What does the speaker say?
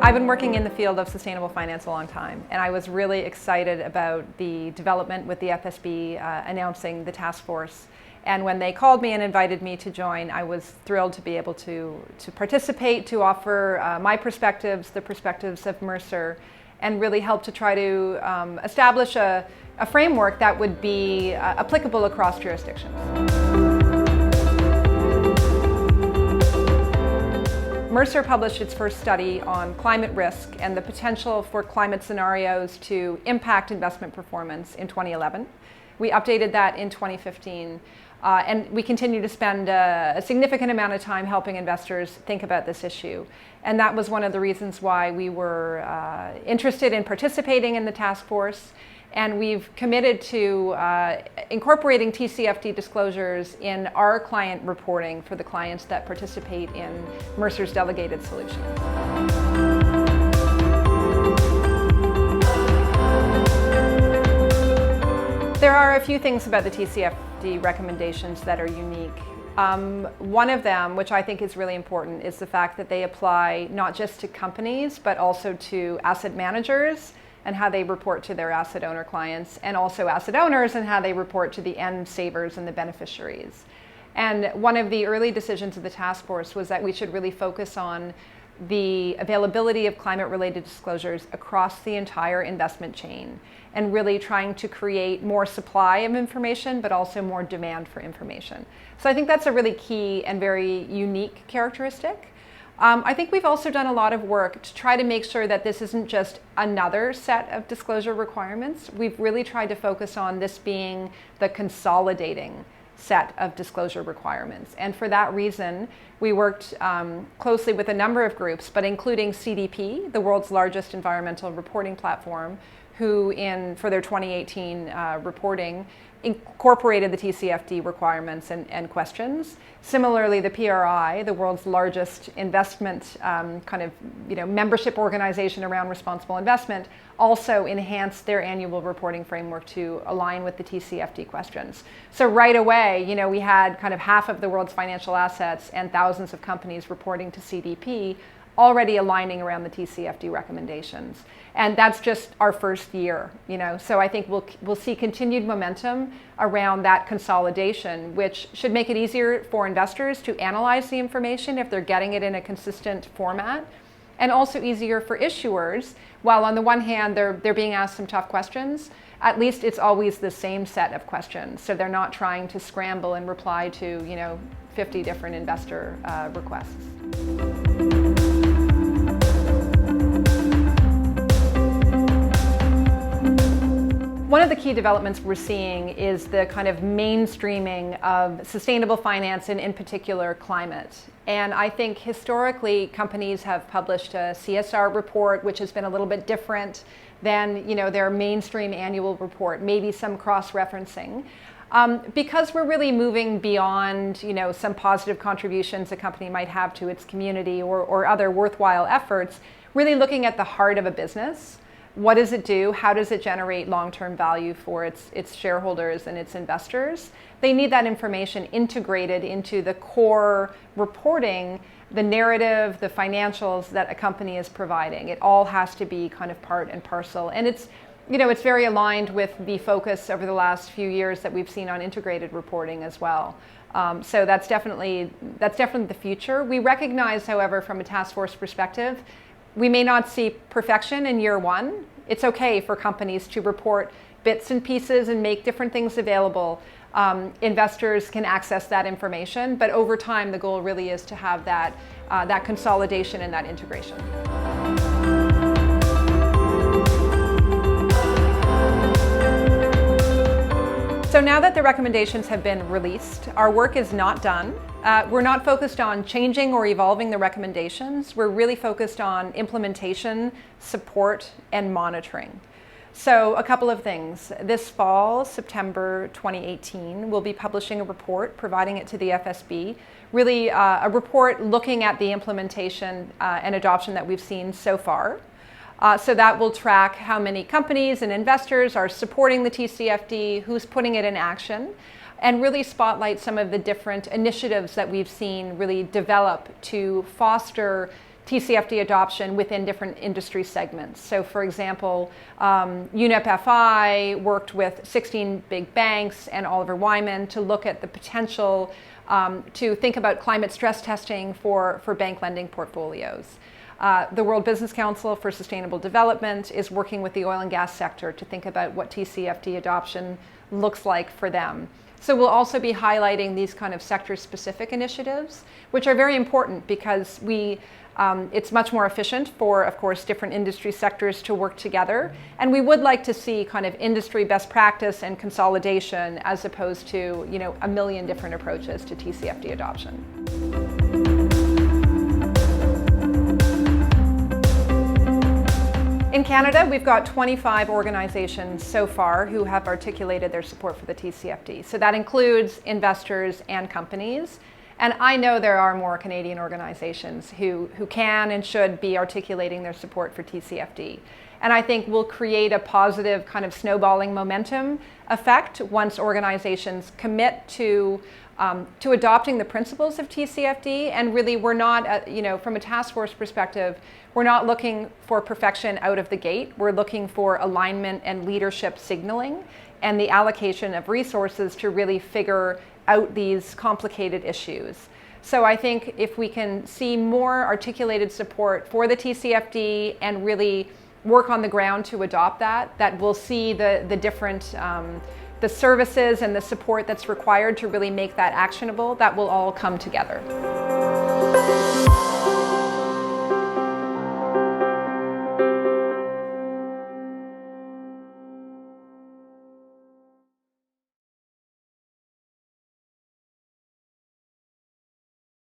I've been working in the field of sustainable finance a long time, and I was really excited about the development with the FSB announcing the task force. And when they called me and invited me to join, I was thrilled to be able to participate, to offer my perspectives, the perspectives of Mercer, and really help to try to establish a framework that would be applicable across jurisdictions. Mercer published its first study on climate risk and the potential for climate scenarios to impact investment performance in 2011. We updated that in 2015, and we continue to spend a significant amount of time helping investors think about this issue. And that was one of the reasons why we were interested in participating in the task force. And we've committed to incorporating TCFD disclosures in our client reporting for the clients that participate in Mercer's delegated solution. There are a few things about the TCFD recommendations that are unique. One of them, which I think is really important, is the fact that they apply not just to companies, but also to asset managers and how they report to their asset owner clients, and also asset owners and how they report to the end savers and the beneficiaries. And one of the early decisions of the task force was that we should really focus on the availability of climate-related disclosures across the entire investment chain, and really trying to create more supply of information, but also more demand for information. So I think that's a really key and very unique characteristic. I think we've also done a lot of work to try to make sure that this isn't just another set of disclosure requirements. We've really tried to focus on this being the consolidating set of disclosure requirements. And for that reason, we worked closely with a number of groups, but including CDP, the world's largest environmental reporting platform, who for their 2018 reporting incorporated the TCFD requirements and questions. Similarly, the PRI, the world's largest investment membership organization around responsible investment, also enhanced their annual reporting framework to align with the TCFD questions. So right away, we had kind of half of the world's financial assets and thousands of companies reporting to CDP, already aligning around the TCFD recommendations. And that's just our first year, So I think we'll see continued momentum around that consolidation, which should make it easier for investors to analyze the information if they're getting it in a consistent format, and also easier for issuers. While on the one hand, they're being asked some tough questions, at least it's always the same set of questions. So they're not trying to scramble and reply to, 50 different investor requests. One of the key developments we're seeing is the kind of mainstreaming of sustainable finance and in particular climate. And I think historically companies have published a CSR report, which has been a little bit different than their mainstream annual report, maybe some cross-referencing. Because we're really moving beyond some positive contributions a company might have to its community or other worthwhile efforts, really looking at the heart of a business. What does it do? How does it generate long-term value for its shareholders and its investors? They need that information integrated into the core reporting, the narrative, the financials that a company is providing. It all has to be kind of part and parcel. And it's very aligned with the focus over the last few years that we've seen on integrated reporting as well. So that's definitely the future. We recognize, however, from a task force perspective, we may not see perfection in year one. It's okay for companies to report bits and pieces and make different things available. Investors can access that information, but over time, the goal really is to have that consolidation and that integration. So now that the recommendations have been released, our work is not done. We're not focused on changing or evolving the recommendations. We're really focused on implementation, support, and monitoring. So a couple of things. This fall, September 2018, we'll be publishing a report, providing it to the FSB, really a report looking at the implementation and adoption that we've seen so far. So that will track how many companies and investors are supporting the TCFD, who's putting it in action, and really spotlight some of the different initiatives that we've seen really develop to foster TCFD adoption within different industry segments. So for example, UNEP-FI worked with 16 big banks and Oliver Wyman to look at the potential to think about climate stress testing for bank lending portfolios. The World Business Council for Sustainable Development is working with the oil and gas sector to think about what TCFD adoption looks like for them. So we'll also be highlighting these kind of sector-specific initiatives, which are very important because it's much more efficient for, of course, different industry sectors to work together. And we would like to see kind of industry best practice and consolidation as opposed to, a million different approaches to TCFD adoption. In Canada, we've got 25 organizations so far who have articulated their support for the TCFD. So that includes investors and companies. And I know there are more Canadian organizations who can and should be articulating their support for TCFD. And I think we'll create a positive kind of snowballing momentum effect once organizations commit to adopting the principles of TCFD. And really, we're not, from a task force perspective, we're not looking for perfection out of the gate. We're looking for alignment and leadership signaling and the allocation of resources to really figure out these complicated issues. So I think if we can see more articulated support for the TCFD and really work on the ground to adopt that we'll see the different the services and the support that's required to really make that actionable, that will all come together.